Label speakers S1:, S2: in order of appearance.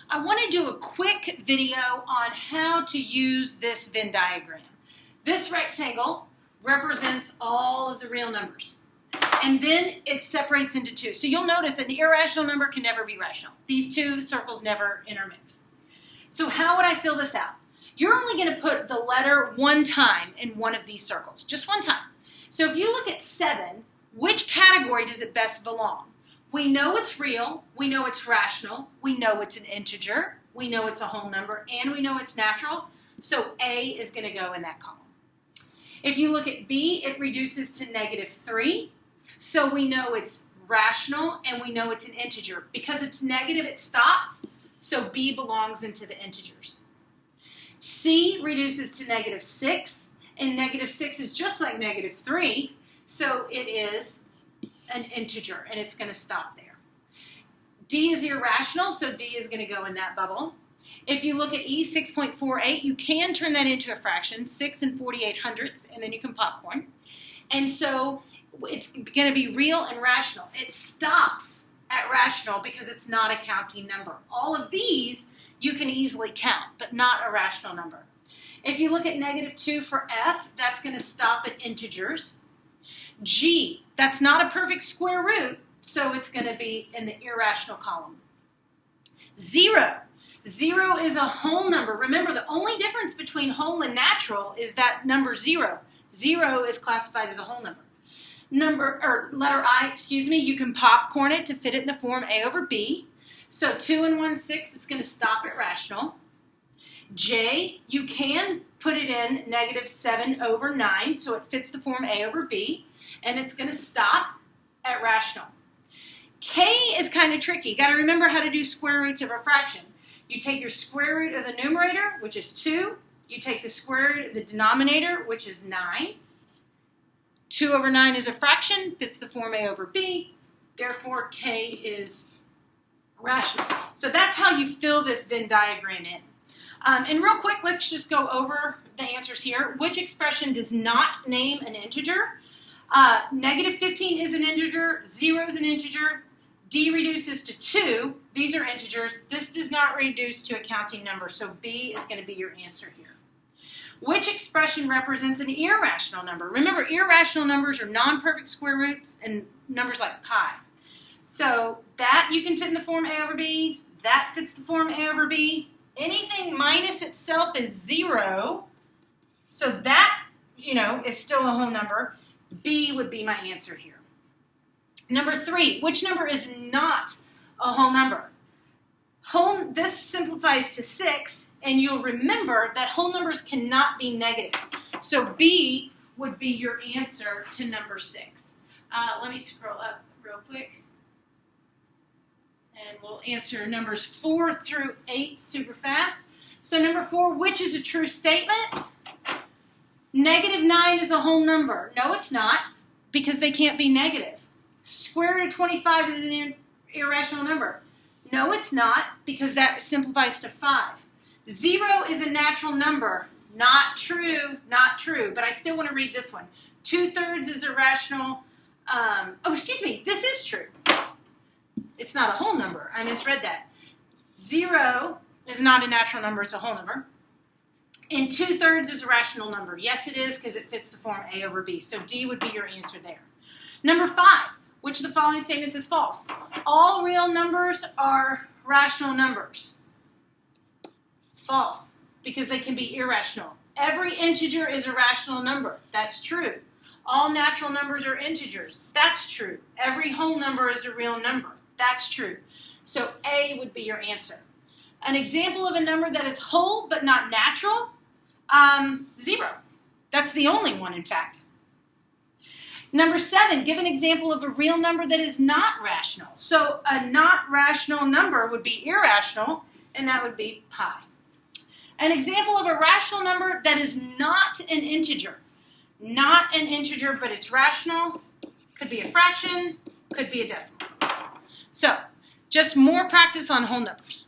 S1: I want to do a quick video on how to use this Venn diagram. This rectangle represents all of the real numbers. And then it separates into two. So you'll notice an irrational number can never be rational. These two circles never intermix. So how would I fill this out? You're only going to put the letter one time in one of these circles, just one time. So if you look at 7, which category does it best belong? We know it's real, we know it's rational, we know it's an integer, we know it's a whole number, and we know it's natural. So A is going to go in that column. If you look at B, it reduces to -3. So we know it's rational and we know it's an integer. Because it's negative, it stops. So B belongs into the integers. C reduces to -6. And -6 is just like -3. So it is an integer and it's going to stop there. D is irrational, so D is going to go in that bubble. If you look at E, 6.48, you can turn that into a fraction, 6 and 48/100ths, and then you can popcorn. And so it's going to be real and rational. It stops at rational because it's not a counting number. All of these you can easily count, but not a rational number. If you look at -2 for F, that's going to stop at integers. G, that's not a perfect square root, so it's going to be in the irrational column. 0. 0 is a whole number. Remember, the only difference between whole and natural is that number 0. 0 is classified as a whole number. Letter I, you can popcorn it to fit it in the form A over B. So 2 and 1/6, it's going to stop at rational. J, you can put it in -7/9, so it fits the form A over B, and it's going to stop at rational. K is kind of tricky. You got to remember how to do square roots of a fraction. You take your square root of the numerator, which is 2. You take the square root of the denominator, which is 9. 2/9 is a fraction, fits the form A over B. Therefore, K is rational. So that's how you fill this Venn diagram in. And real quick, let's just go over the answers here. Which expression does not name an integer? -15 is an integer, 0 is an integer, D reduces to 2. These are integers. This does not reduce to a counting number, so B is going to be your answer here. Which expression represents an irrational number? Remember, irrational numbers are non-perfect square roots and numbers like pi. So that you can fit in the form A over B. That fits the form A over B. Anything minus itself is 0. So that, is still a whole number. B would be my answer here. Number 3, which number is not a whole number? This simplifies to 6, and you'll remember that whole numbers cannot be negative. So B would be your answer to number 6. Let me scroll up real quick. And we'll answer numbers 4 through 8 super fast. So number 4, which is a true statement? -9 is a whole number. No, it's not, because they can't be negative. Square root of 25 is an irrational number. No, it's not, because that simplifies to 5. 0 is a natural number. Not true, not true. But I still want to read this one. 2/3 is irrational. This is true. It's not a whole number. I misread that. 0 is not a natural number. It's a whole number. And 2/3 is a rational number. Yes, it is, because it fits the form A over B. So D would be your answer there. Number 5, which of the following statements is false? All real numbers are rational numbers. False, because they can be irrational. Every integer is a rational number. That's true. All natural numbers are integers. That's true. Every whole number is a real number. That's true. So A would be your answer. An example of a number that is whole but not natural? 0. That's the only one, in fact. Number 7, give an example of a real number that is not rational. So a not rational number would be irrational, and that would be pi. An example of a rational number that is not an integer. Not an integer, but it's rational. Could be a fraction, could be a decimal. So, just more practice on whole numbers.